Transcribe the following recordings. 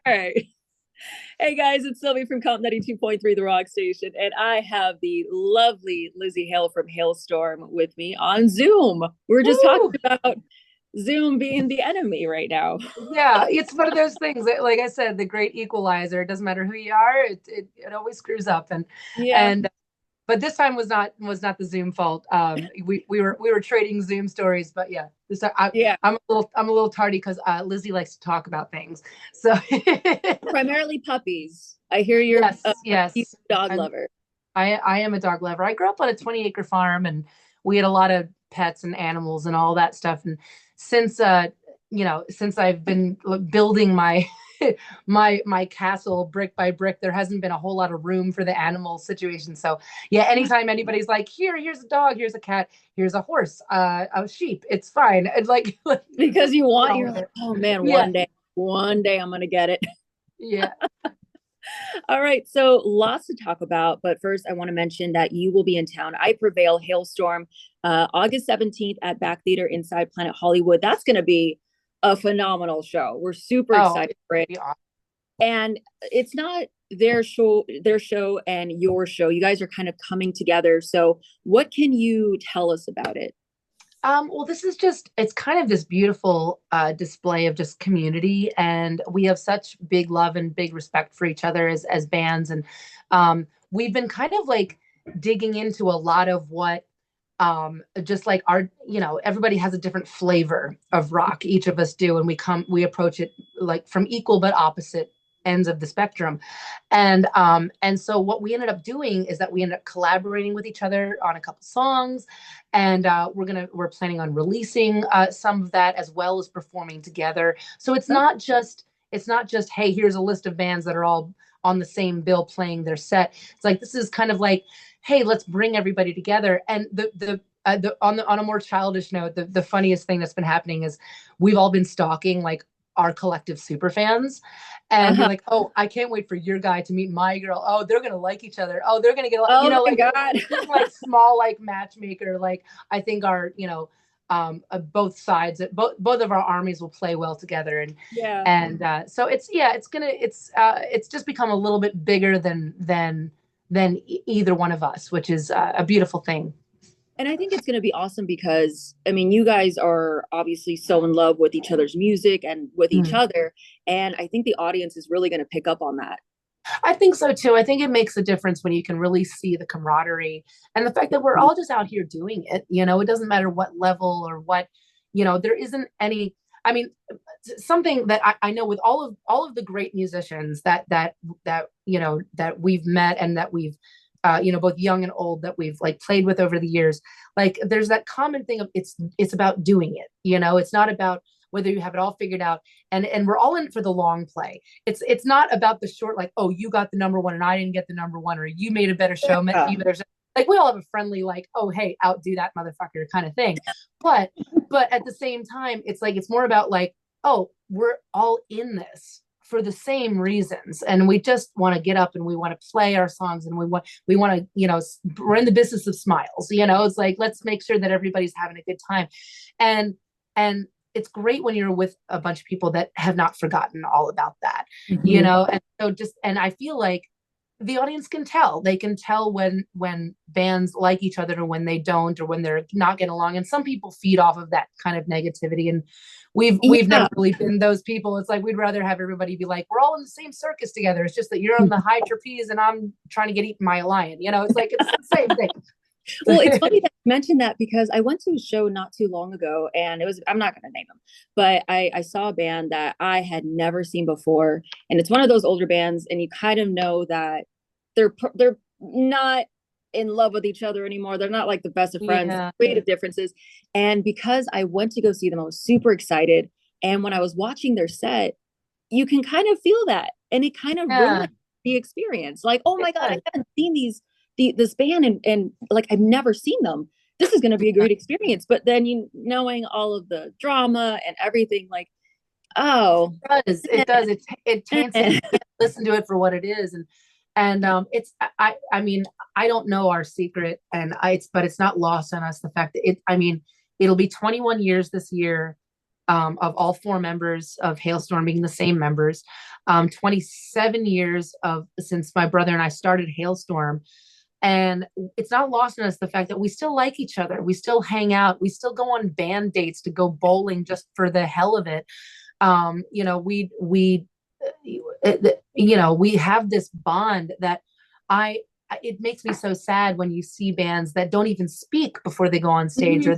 right. Hey guys, it's Sylvia from KOMP 92.3, the Rock Station, and I have the lovely Lzzy Hale from Halestorm with me on Zoom. We're just talking Woo! about Zoom being the enemy right now. Yeah, it's one of those things that, like I said, the great equalizer. It doesn't matter who you are, it always screws up. Yeah, And but this time was not the Zoom fault. We were trading Zoom stories, but yeah, this yeah. I'm a little tardy because Lzzy likes to talk about things. So Primarily puppies. I hear you're a yes, huge yes, dog I'm lover. I am a dog lover. I grew up on a 20-acre farm, and we had a lot of pets and animals and all that stuff. And since since I've been building my my castle brick by brick, there hasn't been a whole lot of room for the animal situation. So yeah, anytime anybody's like, here's a dog, here's a cat, here's a horse, a sheep, it's fine. And like, Because just you want, roll you're with like, it. oh man, Yeah, one day I'm gonna get it. yeah. All right, so lots to talk about, but first I want to mention that you will be in town. I Prevail Hailstorm, August 17th at Back Theater inside Planet Hollywood. That's going to be a phenomenal show. We're super Oh, excited it's for gonna it. be awesome. And it's not their show and your show. You guys are kind of coming together. So what can you tell us about it? Well, this is just, it's kind of this beautiful display of just community. And we have such big love and big respect for each other as bands. And we've been kind of like digging into a lot of what just like everybody has a different flavor of rock, each of us do. And we approach it like from equal but opposite ends of the spectrum. And so what we ended up doing is that we ended up collaborating with each other on a couple songs, and we're planning on releasing some of that as well as performing together. So it's not just hey, here's a list of bands that are all on the same bill playing their set. It's like this is kind of like, hey, let's bring everybody together. And on a more childish note, the funniest thing that's been happening is we've all been stalking like our collective super fans, and we're Uh-huh. like, oh, I can't wait for your guy to meet my girl. Oh, they're gonna like each other. Oh, they're gonna get, Oh my like God. it's this like small like matchmaker. Like I think our both sides, both of our armies will play well together. And Yeah. so it's just become a little bit bigger than either one of us, which is a beautiful thing. And I think it's going to be awesome because, I mean, you guys are obviously so in love with each other's music and with each Mm. other. And I think the audience is really going to pick up on that. I think so too. I think it makes a difference when you can really see the camaraderie and the fact that we're all just out here doing it. It doesn't matter what level or what, there isn't any. I mean, something that I know with all of the great musicians that we've met and that we've both young and old that we've like played with over the years, like there's that common thing of it's about doing it. It's not about whether you have it all figured out, and we're all in it for the long play. It's not about the short, like, oh, you got the number one and I didn't get the number one, or you made a better show, Yeah. you better. Like we all have a friendly, like, oh, hey, outdo that motherfucker kind of thing. But at the same time, it's like it's more about like, oh, we're all in this for the same reasons, and we just want to get up and we want to play our songs, and we want to, we're in the business of smiles. It's like, let's make sure that everybody's having a good time. And it's great when you're with a bunch of people that have not forgotten all about that. Mhm. And so and I feel like the audience can tell. They can tell when bands like each other or when they don't, or when they're not getting along. And some people feed off of that kind of negativity. And we've never Yeah. really been those people. It's like we'd rather have everybody be like, we're all in the same circus together. It's just that you're on the high trapeze and I'm trying to get eaten by a lion. It's like it's the same thing. Well, it's funny that you mentioned that because I went to a show not too long ago and I'm not going to name them, but I saw a band that I had never seen before. And it's one of those older bands, and you kind of know that they're not in love with each other anymore. They're not like the best of friends, Yeah. creative differences. And because I went to go see them, I was super excited. And when I was watching their set, you can kind of feel that. And it kind of Yeah. ruined the experience. Like, oh It my God, I does. haven't seen this band, and like I've never seen them. This is going to be a great experience. But then knowing all of the drama and everything, like, oh, It does. It does. It taints it. You can't listen to it for what it is. And it's I mean, I don't know our secret, but it's not lost on us the fact that I mean, it'll be 21 years this year of all four members of Halestorm being the same members. 27 years of since my brother and I started Halestorm. And it's not lost on us the fact that we still like each other. We still hang out. We still go on band dates to go bowling just for the hell of it. You know, we have this bond that I, it makes me so sad when you see bands that don't even speak before they go on stage, Mhm. or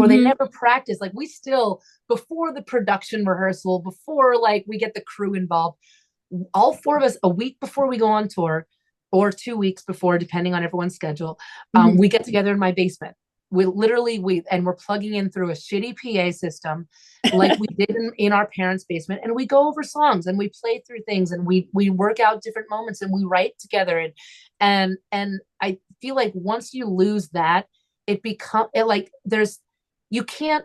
they Mhm. never practice. Like we still, before the production rehearsal, before like we get the crew involved, all four of us a week before we go on tour, or 2 weeks before, depending on everyone's schedule, Mhm. we get together in my basement. We're plugging in through a shitty PA system like we did in our parents' basement, and we go over songs and we play through things, and we work out different moments, and we write together. And I feel like once you lose that, it like there's you can't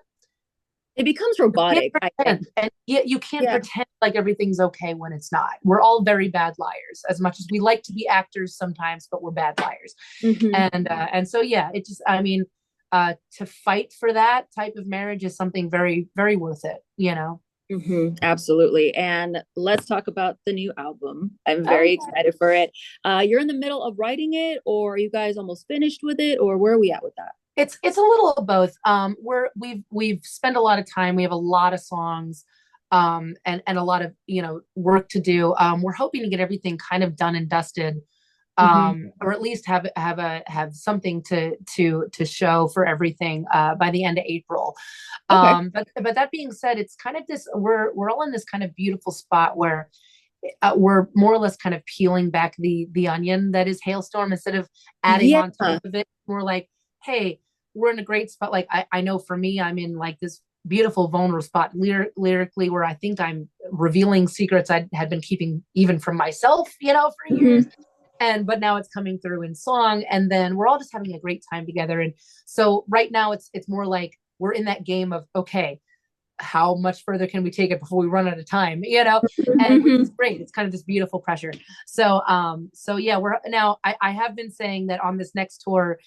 It becomes you can't robotic, I think. pretend, and yet you can't Yeah. pretend like everything's okay when it's not. We're all very bad liars, as much as we like to be actors sometimes, but we're bad liars. Mhm. And so yeah, it just, I mean, to fight for that type of marriage is something very, very worth it, you know. Absolutely. And let's talk about the new album. I'm Oh very yeah. excited for it. You're in the middle of writing it, or are you guys almost finished with it, or where are we at with that? It's a little of both. We've spent a lot of time. We have a lot of songs, and a lot of work to do. We're hoping to get everything kind of done and dusted, Hmm. or at least have something to show for everything by the end of April. Okay. But that being said, it's kind of this. We're all in this kind of beautiful spot where we're more or less kind of peeling back the onion that is Halestorm, instead of adding Yeah. on top of it. We're like, hey, we're in a great spot. Like I know for me, I'm in like this beautiful vulnerable spot lyrically, where I think I'm revealing secrets I had been keeping even from myself, for years. Hmm. But now it's coming through in song, and then we're all just having a great time together. And so right now it's more like we're in that game of, okay, how much further can we take it before we run out of time, and which is Hmm. great. It's kind of this beautiful pressure. So yeah, I have been saying that on this next tour,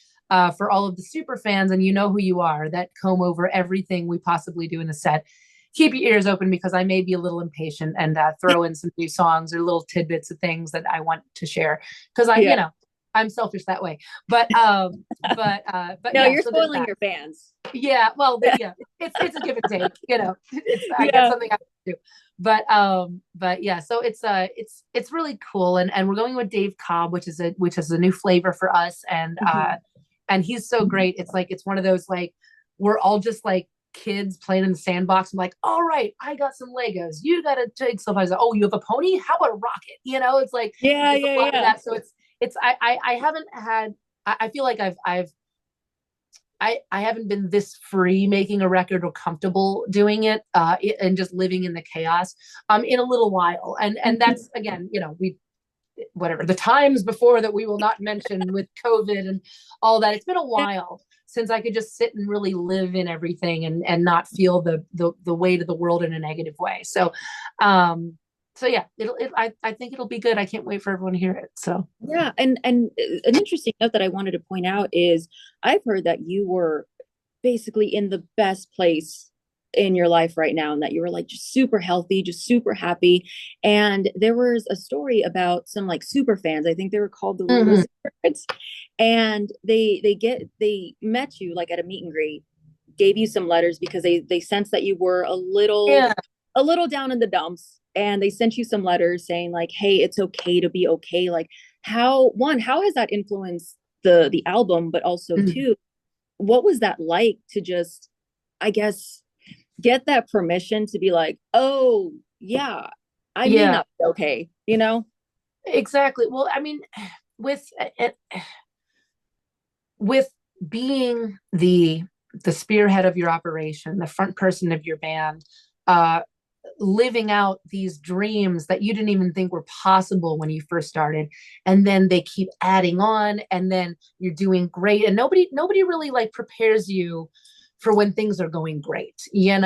for all of the super fans, and you know who you are, that comb over everything we possibly do in a set, keep your ears open, because I may be a little impatient, and throw in some new songs or little tidbits of things that I want to share, because Yeah. I'm selfish that way. But No, yeah, you're so there's spoiling that. your fans. Yeah, well, yeah, it's a give and take, it's, I get Yeah. something I do. But yeah, so it's really cool. And we're going with Dave Cobb, which is a new flavor for us. And he's so great. It's like, it's one of those, like, we're all just like kids playing in the sandbox. I'm like, all right, I got some Legos, you got a jigsaw. I was like, oh, you have a pony, how about a rocket? It's like, Yeah, it's yeah, a lot of yeah. that. So I haven't had, I feel like I haven't been this free making a record, or comfortable doing it, and just living in the chaos, in a little while. And Mhm. that's, again, we, whatever the times before that we will not mention, with COVID and all that. It's been a Yeah. while since I could just sit and really live in everything, and not feel the weight of the world in a negative way. Um, so yeah, I think it'll be good. I can't wait for everyone to hear it. So Yeah, and an interesting note that I wanted to point out is I've heard that you were basically in the best place in your life right now, and that you were like just super healthy, just super happy. And there was a story about some like super fans. I think they were called the mhm. Lizards, and they met you like at a meet and greet, gave you some letters because they sensed that you were Yeah, a little down in the dumps, and they sent you some letters saying like, hey, it's okay to be okay. Like, how has that influenced the album, but also mhm. two, what was that like to just, I guess, get that permission to be like, oh yeah, I may Yeah, not be okay. exactly. Well, I mean, with with being the spearhead of your operation, the front person of your band, uh, living out these dreams that you didn't even think were possible when you first started, and then they keep adding on, and then you're doing great, and nobody really like prepares you for when things are going great. Yeah.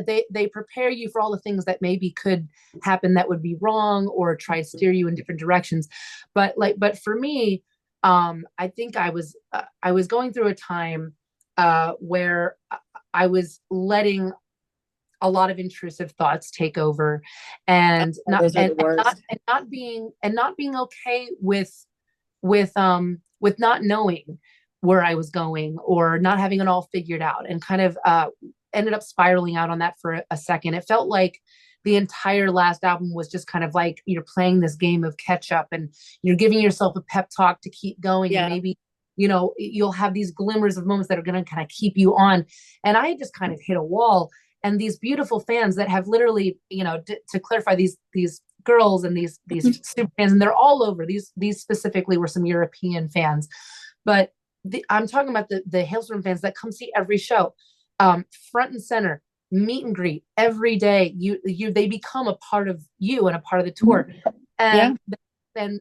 They prepare you for all the things that maybe could happen that would be wrong, or try to steer you in different directions. But for me, I think I was going through a time, where I was letting a lot of intrusive thoughts take over, and Oh, not those are the worst. not being okay with not knowing where I was going, or not having it all figured out, and kind of ended up spiraling out on that for a second. It felt like the entire last album was just kind of like you're playing this game of catch up, and you're giving yourself a pep talk to keep going, and Yeah. maybe you'll have these glimmers of moments that are going to kind of keep you on. And I just kind of hit a wall, and these beautiful fans that have literally, to clarify, these girls and these super fans, and they're all over. These specifically were some European fans, but I'm talking about the Halestorm fans that come see every show, front and center, meet and greet every day. They become a part of you and a part of the tour. Yeah. And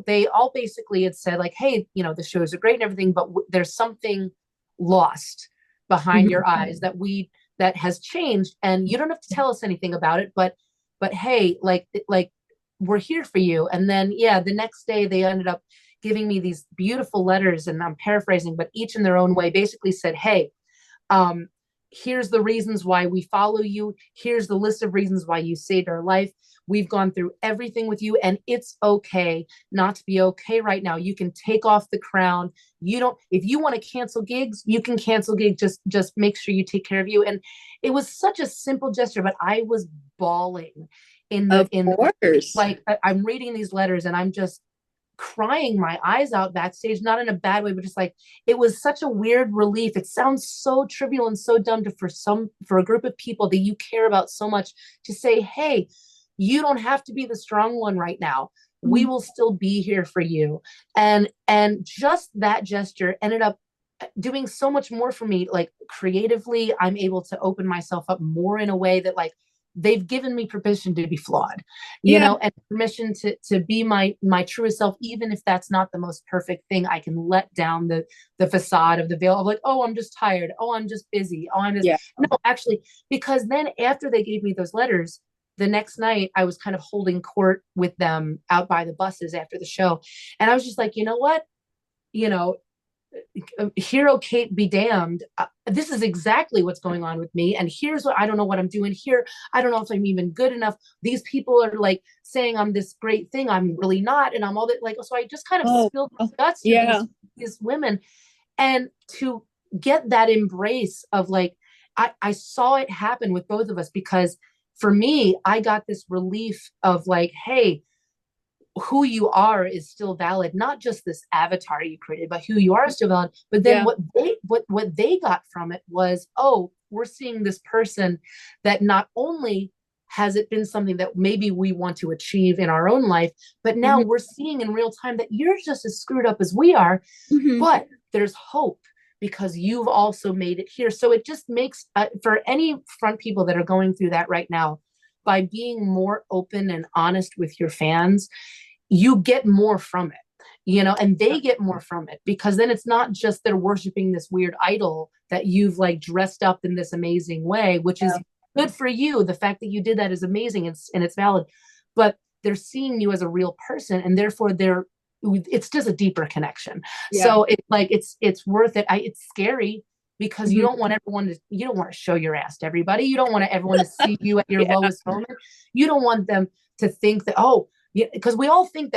they all basically had said like, hey, the shows are great and everything, but there's something lost behind your eyes that has changed, and you don't have to tell us anything about it, but hey, like we're here for you. And then the next day they ended up giving me these beautiful letters, and I'm paraphrasing, but each in their own way basically said, hey, um, here's the reasons why we follow you. Here's the list of reasons why you saved our life. We've gone through everything with you, and it's okay not to be okay right now. You can take off the crown. If you want to cancel gigs, you can cancel gigs. Just make sure you take care of you. And it was such a simple gesture, but I was bawling Of course. like I'm reading these letters, and I'm just crying my eyes out backstage, not in a bad way, but just like, it was such a weird relief. It sounds so trivial and so dumb for a group of people that you care about so much, to say, hey, you don't have to be the strong one right now. We will still be here for you. And just that gesture ended up doing so much more for me. Like, creatively, I'm able to open myself up more in a way that, like, they've given me permission to be flawed, Yeah. and permission to be my truest self, even if that's not the most perfect thing. I can let down the facade of the veil of like, oh, I'm just tired, oh, I'm just busy, oh, I'm just Yeah. no, actually, because then after they gave me those letters, the next night I was kind of holding court with them out by the buses after the show, and I was just like, you know what, you know hero Kate be damned. This is exactly what's going on with me. And here's what I don't know what I'm doing here. I don't know if I'm even good enough. These people are like saying I'm this great thing. I'm really not. And I'm all that, like, so I just kind of Oh, spilled oh, guts to yeah. these women. And to get that embrace of like, I saw it happen with both of us, because for me, I got this relief of like, hey, who you are is still valid, not just this avatar you created, but who you are is still valid. But then Yeah. what they got from it was, oh, we're seeing this person that not only has it been something that maybe we want to achieve in our own life, but now Hmm. we're seeing in real time that you're just as screwed up as we are, Hmm. but there's hope because you've also made it here. So it just makes, for any front people that are going through that right now, by being more open and honest with your fans, you get more from it, and they get more from it, because then it's not just they're worshiping this weird idol that you've like dressed up in this amazing way, which is good for you. The fact that you did that is amazing, and it's valid, but they're seeing you as a real person, and therefore it's just a deeper connection. Yeah. So it's worth it. It's scary, because Hmm. you don't want to show your ass to everybody. You don't want everyone to see you at your Yeah. lowest moment. You don't want them to think that, oh, yeah, because we all think,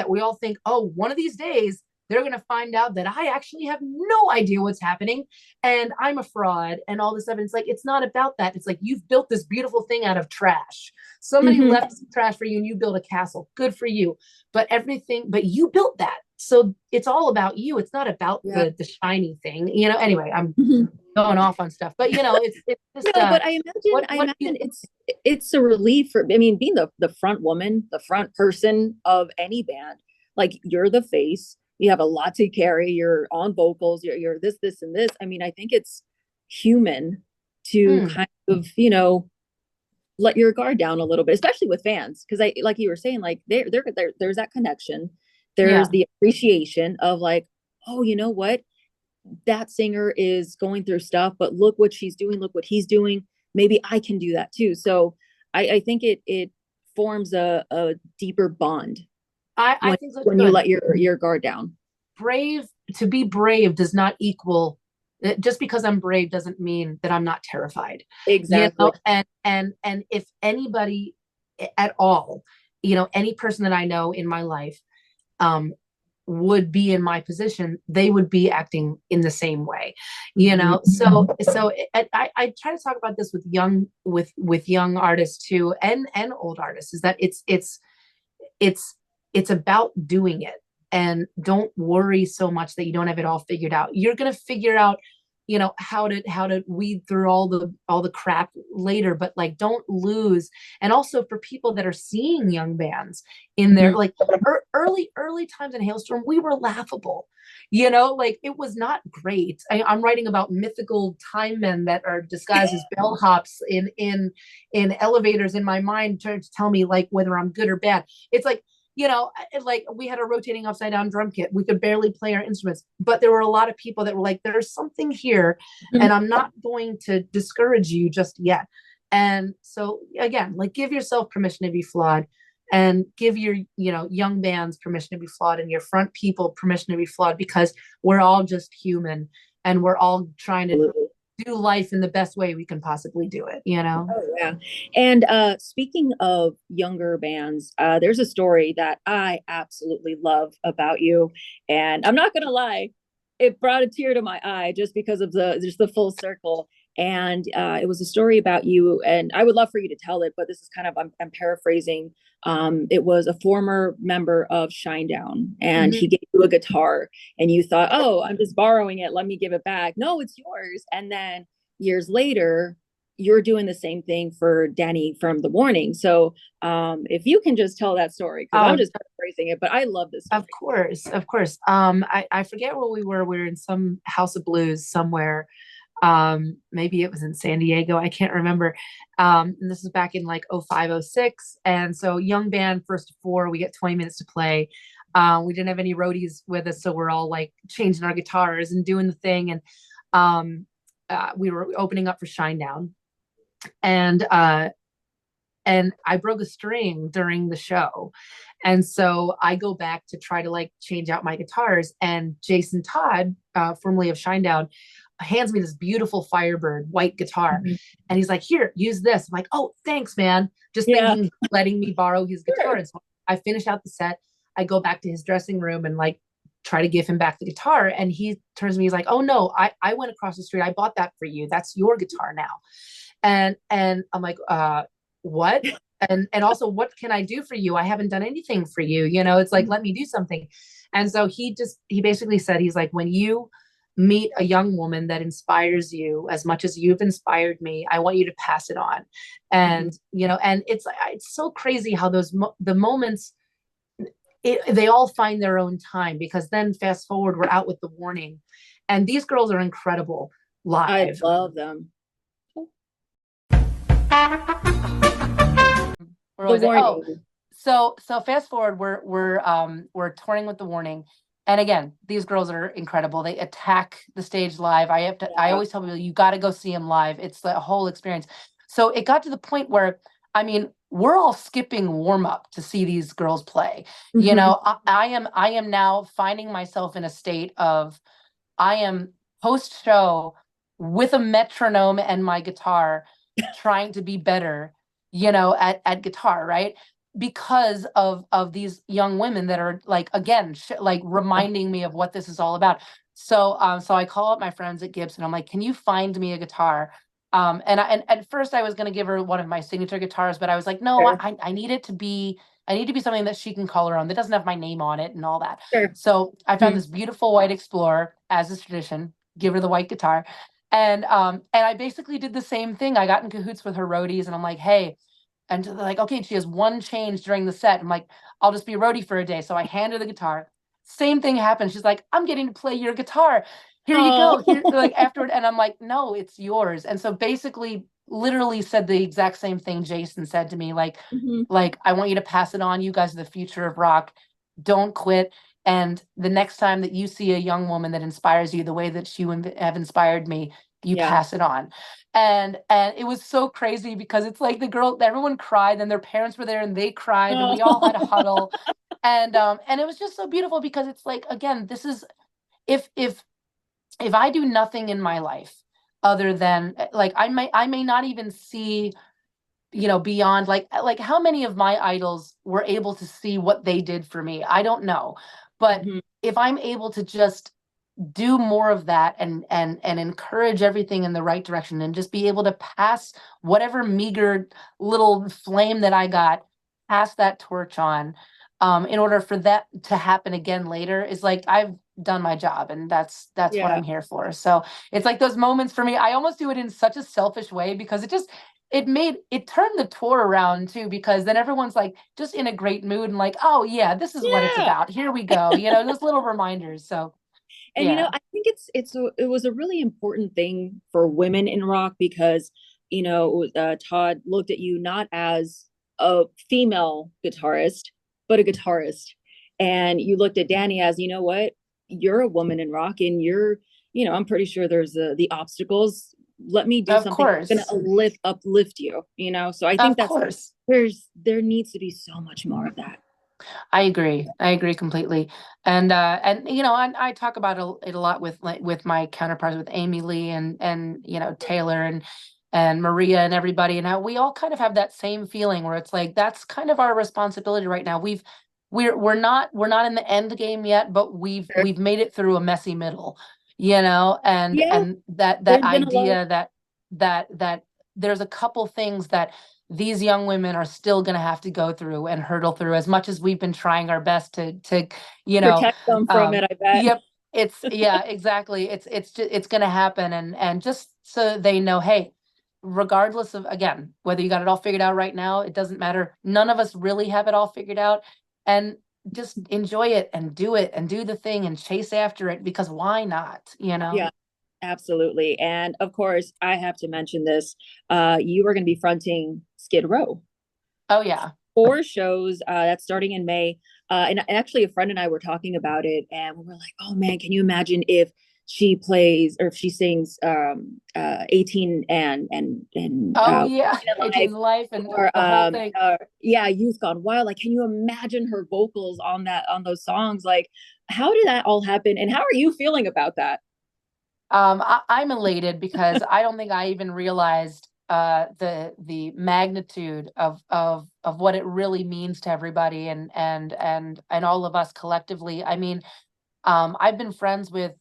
oh, one of these days they're going to find out that I actually have no idea what's happening, and I'm a fraud and all this stuff. And it's like, it's not about that. It's like, you've built this beautiful thing out of trash. Somebody Hmm. left some trash for you, and you built a castle. Good for you. But you built that. So it's all about you. It's not about Yeah. the shiny thing. Anyway, I'm Hmm. going off on stuff, but it's just No, but I imagine it's a relief for, I mean, being the front woman, the front person of any band. Like, you're the face, you have a lot to carry, you're on vocals, you're this and this. I mean, I think it's human to mm, kind of, let your guard down a little bit, especially with fans, because I, like you were saying, like, there's that connection, there's yeah, the appreciation of like, oh, you know what, that singer is going through stuff, but look what she's doing, look what he's doing. Maybe I can do that too. So I think it forms a deeper bond I when think so when you too. let your guard down. Brave To be brave does not equal Just because I'm brave doesn't mean that I'm not terrified, you Exactly. know. And if anybody at all, you know, any person that I know in my life, um, would be in my position, they would be acting in the same way, you Mhm. know. So I try to talk about this with young artists too, and old artists, is that it's it's about doing it, and don't worry so much that you don't have it all figured out. You're going to figure out, you know, how to weed through all the crap later, but like don't lose. And also for people that are seeing young bands in their Mhm. like early times in Halestorm, we were laughable, you know, like it was not great. I'm writing about mythical time men that are disguised as bellhops in elevators in my mind, trying to tell me like whether I'm good or bad. It's like, you know, like we had a rotating upside down drum kit. We could barely play our instruments, but there were a lot of people that were like, there's something here, and I'm not going to discourage you just yet. And so again, like give yourself permission to be flawed, and give your, you know, young bands permission to be flawed, and your front people permission to be flawed, because we're all just human, and we're all trying to Absolutely. do life in the best way we can possibly do it, you know? Oh yeah. And speaking of younger bands, there's a story that I absolutely love about you. And I'm not gonna lie, it brought a tear to my eye just because of the just the full circle. And it was a story about you, and I would love for you to tell it, but this is kind of I'm paraphrasing. It was a former member of Shinedown, and he Mm-hmm. gave you a guitar, and you thought, "Oh, I'm just borrowing it. Let me give it back." No, it's yours. And then years later, you're doing the same thing for Danny from The Warning. So if you can just tell that story, because I'm Oh, just paraphrasing it, but I love this story. of course, of course. I forget where we were. We were in some house of blues somewhere. Maybe it was in San Diego. I can't remember. And this is back in like 05, 06. And so young band, first of four, we get 20 minutes to play. We didn't have any roadies with us, so we're all like changing our guitars and doing the thing. And we were opening up for Shinedown. And and I broke a string during the show. And so I go back to try to like change out my guitars, and Jason Todd, formerly of Shinedown, hands me this beautiful Firebird white guitar. Mhm. And he's like, here, use this. I'm like, oh, thanks, man. Just Yeah. thinking, letting me borrow his guitar. Sure. And so I finish out the set. I go back to his dressing room and like try to give him back the guitar. And he turns to me, he's like, oh no, I went across the street. I bought that for you. That's your guitar now. And I'm like, what? And also, what can I do for you? I haven't done anything for you. You know, it's like, let me do something. And so he basically said, he's like, when you meet a young woman that inspires you as much as you've inspired me, I want you to pass it on. Mhm. And, you know, and it's so crazy how the moments, they all find their own time, because then fast forward, we're out with The Warning, and these girls are incredible I live. love them. Where The was I? Oh, Warning. so fast forward, we're touring with The Warning. And again, these girls are incredible. They attack the stage live. I Yeah. always tell people, you got to go see them live. It's the whole experience. So it got to the point where, I mean, we're all skipping warm up to see these girls play. You Mhm. know, I am now finding myself in a state of, I am post show with a metronome and my guitar, trying to be better, you know, at guitar, right? Because of these young women that are like, again, like reminding me of what this is all about. So I call up my friends at Gibson. I'm like, can you find me a guitar? And at first I was going to give her one of my signature guitars, but I was like, no, Sure. I need it to be, I need to be something that she can call her own, that doesn't have my name on it and all that. Sure. So I found Mhm. this beautiful white Explorer, as is tradition, give her the white guitar. And I basically did the same thing. I got in cahoots with her roadies, and I'm like, hey, and they're like, okay, she has one change during the set. I'm like, I'll just be a roadie for a day. So I hand her the guitar. Same thing happened. She's like, I'm getting to play your guitar. Here you Oh. go. Here, like afterward. And I'm like, no, it's yours. And so basically, literally said the exact same thing Jason said to me, Mhm. like, I want you to pass it on. You guys are the future of rock. Don't quit. And the next time that you see a young woman that inspires you the way that you have inspired me, you Yeah. pass it on. And it was so crazy, because it's like the girl, everyone cried, and their parents were there and they cried, and we all had a Oh. huddle. And it was just so beautiful, because it's like, again, this is, if if I do nothing in my life other than like I may not even see, you know, beyond like how many of my idols were able to see what they did for me, I don't know. But Mhm. if I'm able to just do more of that and encourage everything in the right direction and just be able to pass whatever meager little flame that I got, pass that torch on, in order for that to happen again later, is like I've done my job, and that's what Yeah. I'm here for. So it's like those moments for me, I almost do it in such a selfish way because it turned the tour around too, because then everyone's like just in a great mood and like, oh yeah, this is what it's Yeah. about, here we go, you know, those little reminders. So And yeah. I think it was a really important thing for women in rock because Todd looked at you not as a female guitarist, but a guitarist, and you looked at Danny as, you know what, you're a woman in rock, and I'm pretty sure there's the obstacles. Let me do Of something that's course. gonna uplift you. So I think Of that's course. there needs to be so much more of that. I agree. I agree completely. And you know, I talk about it a lot with like with my counterparts, with Amy Lee and you know, Taylor and Maria and everybody, and how we all kind of have that same feeling where it's like that's kind of our responsibility right now. We're not in the end game yet, but we've made it through a messy middle, you know, Yeah, and that there's been a lot. idea that there's a couple things that these young women are still going to have to go through and hurdle through, as much as we've been trying our best to you know. Protect them from it, I bet. Yep, it's yeah, exactly, it's going to happen, and just so they know, hey, regardless of, again, whether you got it all figured out right now, it doesn't matter, none of us really have it all figured out, and just enjoy it and do the thing and chase after it, because why not, you know? Yeah, absolutely. And of course, I have to mention this. You are going to be fronting Skid Row. Oh yeah. 4 shows that's starting in May. And actually, a friend and I were talking about it, and we were like, "Oh man, can you imagine if she plays or if she sings 18 and Oh yeah. Life 18's life and or the whole thing. yeah, Youth Gone Wild? Like, can you imagine her vocals on those songs? Like, how did that all happen, and how are you feeling about that? I'm elated because I don't think I even realized the magnitude of what it really means to everybody, and all of us collectively. I mean, I've been friends with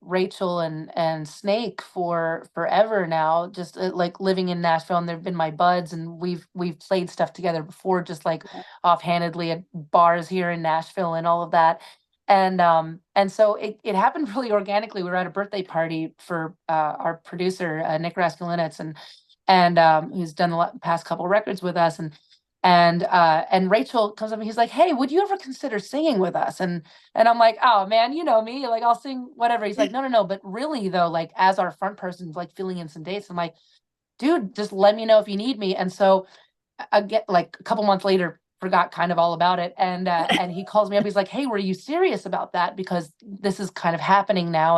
Rachel and Snake for forever now, just like living in Nashville, and they've been my buds, and we've played stuff together before, just like offhandedly at bars here in Nashville and all of that. And so it happened really organically. We were at a birthday party for our producer, Nick Raskulinecz, and who's done the past couple records with us, and Rachel comes up and he's like, "Hey, would you ever consider singing with us?" And I'm like, "Oh man, you know me, like I'll sing whatever." He's like, "No, no, no, but really though, like as our front person, like filling in some dates." I'm like, "Dude, just let me know if you need me." And so I get like a couple months later, forgot kind of all about it, and he calls me up. He's like, "Hey, were you serious about that? Because this is kind of happening now."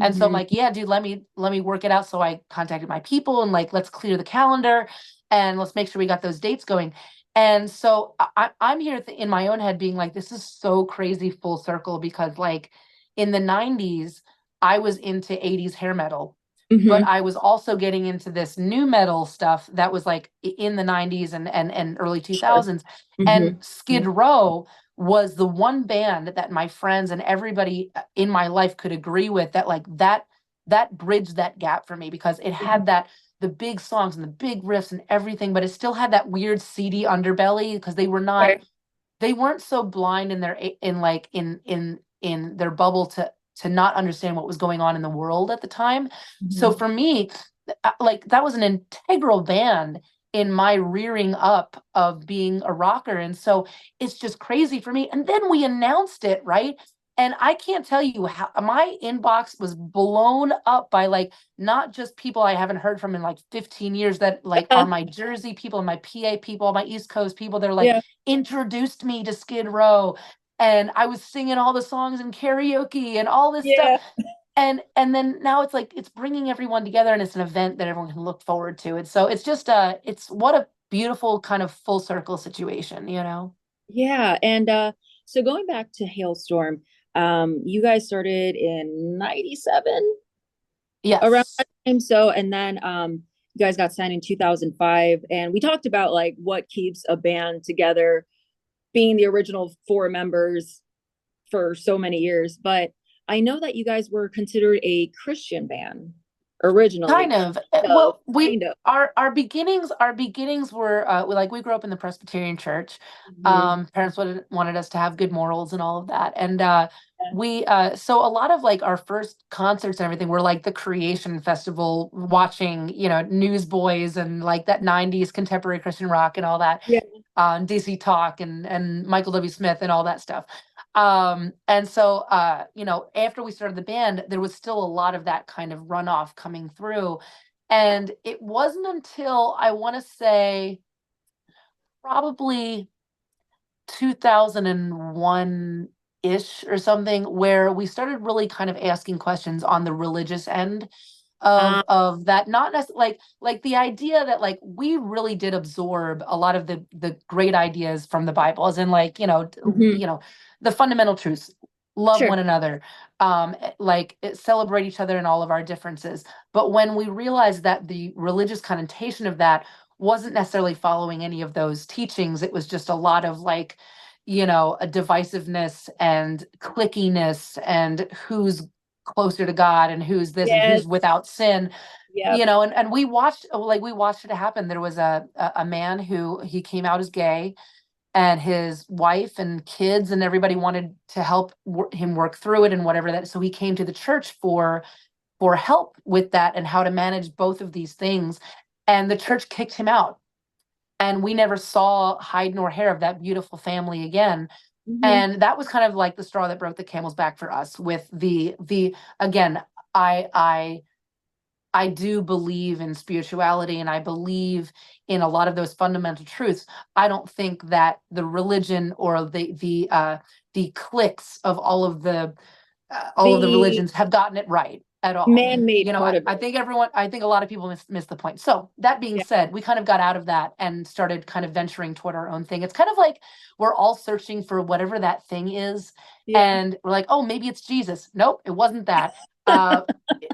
And so I'm Mhm. like, "Yeah, dude, let me work it out." So I contacted my people and like, let's clear the calendar and let's make sure we got those dates going. And so I'm here in my own head being like, this is so crazy full circle, because like in the 90s, I was into 80s hair metal, but Mhm. I was also getting into this new metal stuff that was like in the 90s and early Sure. 2000s. And Mhm. Skid Row was the one band that my friends and everybody in my life could agree with, that like that bridged that gap for me, because it had that, the big songs and the big riffs and everything, but it still had that weird seedy underbelly, because Right. they weren't so blind in their in like in their bubble to not understand what was going on in the world at the time. So Mhm. for me, like that was an integral band in my rearing up of being a rocker. And so it's just crazy for me. And then we announced it, right? And I can't tell you how my inbox was blown up by like not just people I haven't heard from in like 15 years, that like are my Jersey people and my PA people, my East Coast people. They're like, Yeah. introduced me to Skid Row, and I was singing all the songs in karaoke and all this stuff. Yeah. And then now it's like it's bringing everyone together, and it's an event that everyone can look forward to. And so it's just it's what a beautiful kind of full circle situation, you know. Yeah. And so going back to Hailstorm, you guys started in 97. around Yes. that time. So, and then you guys got signed in 2005, and we talked about like what keeps a band together, being the original four members for so many years. But I know that you guys were considered a Christian band Kind originally. of. So, Well, we kind of. our beginnings were like we grew up in the Presbyterian church. Mhm. Parents wanted us to have good morals and all of that. And Yeah. we so a lot of like our first concerts and everything were like the Creation Festival, watching, Newsboys and like that 90s contemporary Christian rock and all that, Yeah. DC Talk and Michael W. Smith and all that stuff. And so, after we started the band, there was still a lot of that kind of runoff coming through. And it wasn't until I want to say probably 2001-ish or something where we started really kind of asking questions on the religious end of that, not necessarily like the idea that like we really did absorb a lot of the great ideas from the Bible, as in like, Mhm. the fundamental truths: love Sure. one another, celebrate each other in all of our differences. But when we realized that the religious connotation of that wasn't necessarily following any of those teachings, it was just a lot of like, a divisiveness and clickiness and who's closer to God and who's this and Yes. who's without sin, Yep. and we watched it happen. There was a man who he came out as gay, and his wife and kids and everybody wanted to help him work through it and whatever that. So he came to the church for help with that and how to manage both of these things. And the church kicked him out. And we never saw hide nor hair of that beautiful family again. Mhm. And that was kind of like the straw that broke the camel's back for us with the again, I do believe in spirituality and I believe in a lot of those fundamental truths. I don't think that the religion or the cliques of all of the The religions have gotten it right at all. man-made part of I it. think I think a lot of people miss the point. So that being Yeah. said, we kind of got out of that and started kind of venturing toward our own thing. It's kind of like we're all searching for whatever that thing is. Yeah. And we're like, oh, maybe it's Jesus. Nope, it wasn't that. Uh,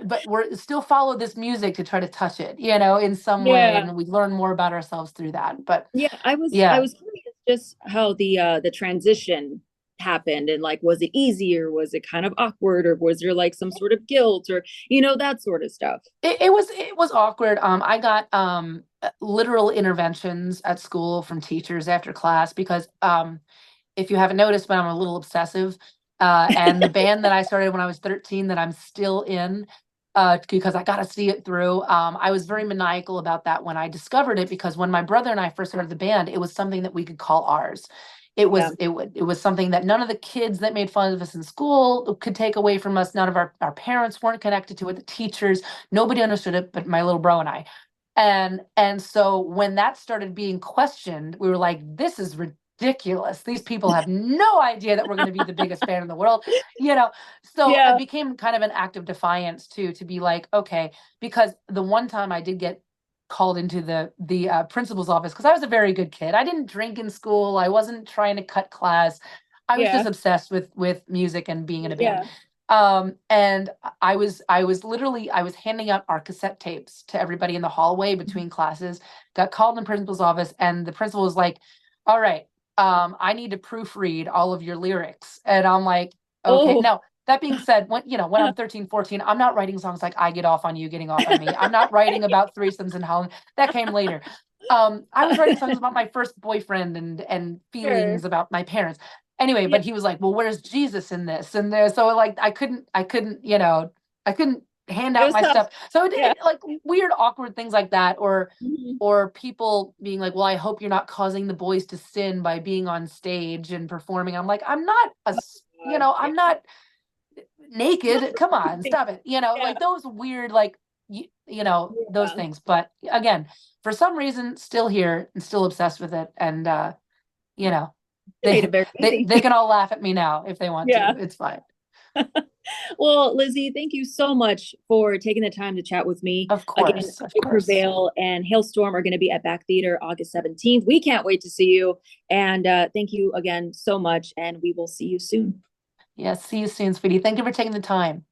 but we're still follow this music to try to touch it, in some way. Yeah. And we learn more about ourselves through that. But Yeah, I yeah, was curious just how the transition happened, and like was it easy, or was it kind of awkward, or was there like some sort of guilt, or that sort of stuff. it was awkward. I got literal interventions at school from teachers after class because if you haven't noticed, but I'm a little obsessive. And the band that I started when I was 13 that I'm still in, because I got to see it through. I was very maniacal about that when I discovered it, because when my brother and I first started the band, it was something that we could call ours. Yeah. It was something that none of the kids that made fun of us in school could take away from us. None of our parents weren't connected to it. The teachers, nobody understood it, but my little bro and I. And so when that started being questioned, we were like, this is ridiculous. These people have no idea that we're going to be the biggest band in the world, you know. So it Yeah. became kind of an act of defiance too, to be like, okay, because the one time I did get called into the principal's office because I was a very good kid. I didn't drink in school. I wasn't trying to cut class. I was just Yeah. obsessed with music and being in a band. Yeah. And I was handing out our cassette tapes to everybody in the hallway between classes, got called in the principal's office, and the principal was like, all right, I need to proofread all of your lyrics. And I'm like, okay. Oh. Now, that being said, when I'm 13, 14, I'm not writing songs like I get off on you getting off on me. I'm not writing about threesomes in Holland. That came later. I was writing songs about my first boyfriend and Sure. feelings about my parents. Anyway, Yeah. but he was like, well, where's Jesus in this? And there, so like I couldn't hand It out was my tough. stuff. So Yeah. like weird, awkward things like that, Mhm. or people being like, well, I hope you're not causing the boys to sin by being on stage and performing. I'm like, I'm not God. Yeah. I'm not naked. Come on, stop it. Yeah. Like those weird, like, those Yeah. things. But again, for some reason, still here and still obsessed with it. And, you know, It made it they, very they, easy. they can all laugh at me now if they want to. Yeah. It's fine. Well, Lzzy, thank you so much for taking the time to chat with me. Of Again, course. Of Big course. Prevail and Hailstorm are going to be at Back Theater August 17th. We can't wait to see you. And thank you again so much. And we will see you soon. Yeah. See you soon, sweetie. Thank you for taking the time.